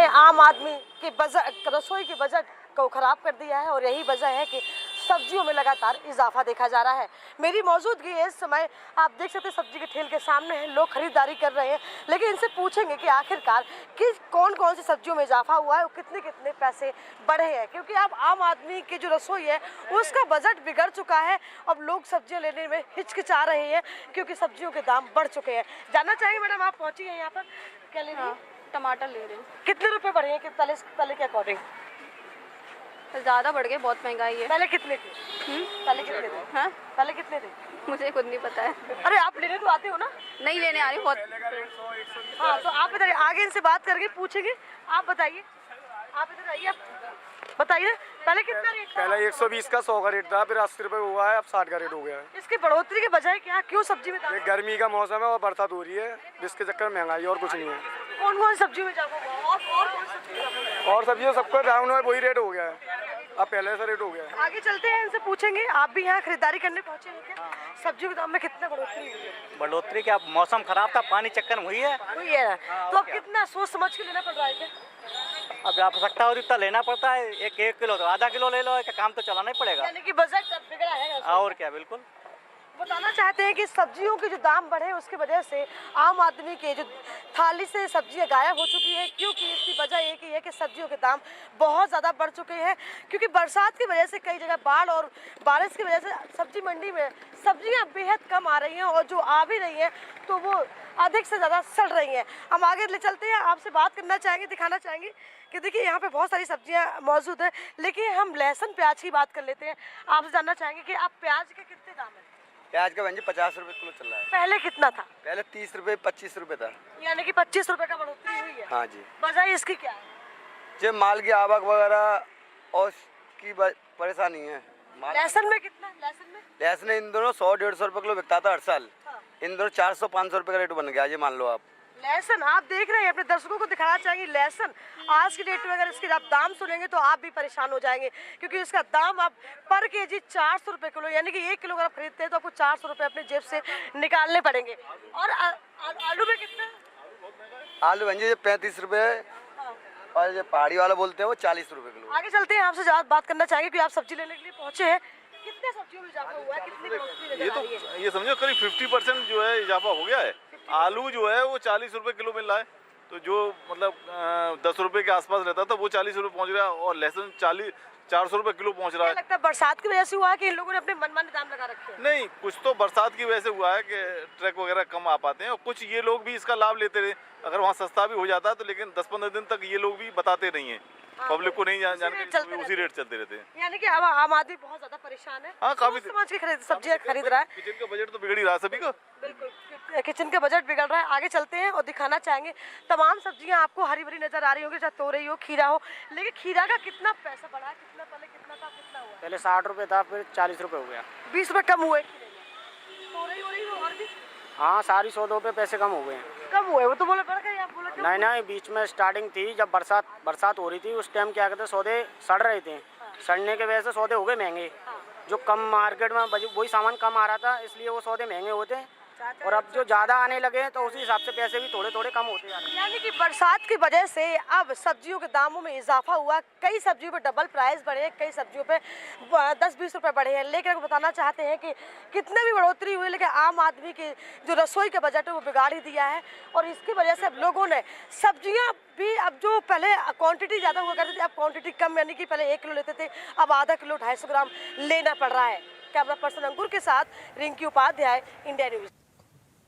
आम आदमी की रसोई के बजट को खराब कर दिया है और यही वजह है कि सब्जियों में लगातार इजाफा देखा जा रहा है। मेरी मौजूदगी इस समय आप देख सकते हैं सब्जी के ठेल के सामने है, लोग खरीदारी कर रहे हैं, लेकिन इनसे पूछेंगे कि आखिरकार कि कौन कौन सी सब्जियों में इजाफा हुआ है और कितने कितने पैसे बढ़े हैं, क्योंकि अब आम आदमी की जो रसोई है उसका बजट बिगड़ चुका है। अब लोग सब्जियां लेने में हिचकिचा रहे हैं क्योंकि सब्जियों के दाम बढ़ चुके हैं। जानना चाहेंगे मैडम, आप पहुंची हैं यहाँ पर, क्या ले रही हैं? टमाटर ले रहे हैं। कितने रुपए बढ़े हैं कि पहले के अकॉर्डिंग? ज़्यादा बढ़ गए, बहुत महंगाई है। पहले कितने थे? पहले कितने थे? हाँ, पहले कितने थे? मुझे खुद नहीं पता है। अरे आप लेने तो आते हो ना? नहीं लेने आ रही बहुत। हाँ, तो आप बताइए, आगे इनसे बात करके पूछेंगे। आप बताइए, आप इधर आइए, आप बताइए पहले कितना रेट था? पहले 120 का 100 का रेट था, फिर 80 रुपए हुआ है, अब 60 का रेट हो गया है। इसकी बढ़ोतरी के बजाय क्या, क्यों सब्जी में दाम? ये गर्मी का मौसम है और बरसात हो रही है, जिसके चक्कर में महंगाई और कुछ नहीं है। कौन कौन सब्जी में इजाफा हुआ और कौन सब्जी में इजाफा हुआ? और सब्जियों सबको डाउन है, वही रेट हो गया है, अब पहले से रेट हो गया है। आगे चलते हैं, इनसे पूछेंगे। आप भी यहाँ खरीदारी करने पहुँचे हैं क्या? सब्जियों के दाम में कितना बढ़ोतरी हुई है? बढ़ोतरी क्या, मौसम खराब था, पानी चक्कर में हुई है। हुई है, तो अब कितना सोच समझ के लेना पड़ रहा है क्या? अब आवश्यकता हो इतना लेना पड़ता है, एक किलो तो आधा किलो ले लो, एक काम तो चलाना ही पड़ेगा। यानी कि बजट अब बिगड़ा है। और क्या, बिल्कुल। बताना चाहते हैं कि सब्जियों के जो दाम बढ़े उसकी वजह से आम आदमी के जो थाली से सब्जियां गायब हो चुकी है, क्योंकि इसकी वजह एक ही है कि सब्जियों के दाम बहुत ज़्यादा बढ़ चुके हैं, क्योंकि बरसात की वजह से कई जगह बाढ़ और बारिश की वजह से सब्जी मंडी में सब्जियां बेहद कम आ रही हैं और जो आ भी रही हैं तो वो अधिक से ज़्यादा सड़ रही हैं। हम आगे ले चलते हैं, आपसे बात करना चाहेंगे, दिखाना चाहेंगे कि देखिए यहाँ पे बहुत सारी सब्जियां मौजूद है, लेकिन हम लहसुन प्याज की बात कर लेते हैं। आपसे जानना चाहेंगे कि आप प्याज के कितने दाम है? प्याज का 50 रुपए किलो चल रहा है। पहले कितना था? पहले 30 रुपए 25 रुपए था। यानी कि 25 रुपए का बढ़ोतरी हुई है। हाँ जी। वजह इसकी क्या है? जो माल की आवक वगैरह और की परेशानी है। लहसुन में कितना? लहसुन इन दोनों 100-150 रुपए किलो बिकता था हर साल। हाँ। इन दोनों 400-500 रुपए का रेट बन गया, ये मान लो आप। लहसुन आप देख रहे हैं, अपने दर्शकों को दिखाना चाहेंगे लहसुन आज की डेट में अगर इसके आप दाम सुनेंगे तो आप भी परेशान हो जाएंगे, क्योंकि इसका दाम आप पर केजी 400 रुपए किलो, यानी कि 1 किलो अगर आप खरीदते हैं तो आपको 400 रुपए अपने जेब से निकालने पड़ेंगे। और आलू में कितना? आलू भंजी 35 रुपए और जो पहाड़ी वाला बोलते हैं वो 40 रुपए किलो। आगे चलते हैं, आपसे ज़्यादा बात करना चाहेंगे कि आप सब्जी लेने के लिए पहुंचे हैं, कितने सब्जियों में इजाफा हुआ है, कितनी बढ़ोतरी नजर आ रही है? ये समझो करीब 50% जो है इजाफा हो गया है। आलू जो है वो 40 रुपए किलो मिल रहा है, तो जो मतलब 10 रुपए के आसपास रहता था वो 40 रुपए पहुंच रहा है, और लहसुन 400 रुपए किलो पहुंच रहा है। लगता है बरसात की वजह से हुआ है कि इन लोगों ने अपने मनमाने दाम लगा रखे हैं? नहीं, कुछ तो बरसात की वजह से हुआ है कि ट्रक वगैरह कम आ पाते हैं, और कुछ ये लोग भी इसका लाभ लेते रहे। अगर वहाँ सस्ता भी हो जाता है तो लेकिन 10-15 दिन तक ये लोग भी बताते नहीं है, पब्लिक को नहीं जानकारी, उसी रेट चलते रहते हैं। यानी कि अब आम आदमी बहुत ज्यादा परेशान है। हाँ, काफी समझ के सब्जियां खरीद रहा है। किचन का बजट तो बिगड़ ही रहा है सभी का। बिल्कुल, किचन का बजट बिगड़ रहा है। आगे चलते हैं और दिखाना चाहेंगे, तमाम सब्जियां आपको हरी भरी नजर आ रही होंगी, चाहे तोरई हो, खीरा हो, लेकिन खीरा का कितना पैसा बढ़ा है? कितना पहले कितना था, कितना हुआ? पहले 60 रुपए था, फिर 40 रुपए हो गया। 20 रुपए कम हुए। तोरई और भी हाँ, सारी सौदों पे पैसे कम हो गए हैं। कम हुए, वो तो बोले बढ़ गए, आप बोले क्यों? नहीं, बीच में स्टार्टिंग थी जब बरसात हो रही थी, उस टाइम क्या कहते सौदे सड़ रहे थे। सड़ने के वजह से सौदे हो गए महंगे। जो कम मार्केट में वही सामान कम आ रहा था, इसलिए वो सौदे महंगे होते। और अब जो ज़्यादा आने लगे हैं तो उसी हिसाब से पैसे भी थोड़े थोड़े कम होते जा रहे हैं। यानी कि बरसात की वजह से अब सब्जियों के दामों में इजाफा हुआ। कई सब्जियों पे डबल प्राइस बढ़े हैं, कई सब्जियों पे 10-20 रुपए बढ़े हैं। लेकिन अगर बताना चाहते हैं कि कितने भी बढ़ोतरी हुई, लेकिन आम आदमी की जो रसोई का बजट है वो बिगाड़ ही दिया है। और इसकी वजह से अब लोगों ने सब्जियाँ भी, अब जो पहले क्वान्टिटी ज़्यादा हुआ करती थी, अब क्वान्टिटी कम, यानी कि पहले 1 किलो लेते थे, अब आधा किलो 250 ग्राम लेना पड़ रहा है। कैमरा पर्सन अंकुर के साथ रिंकी उपाध्याय, इंडिया न्यूज़।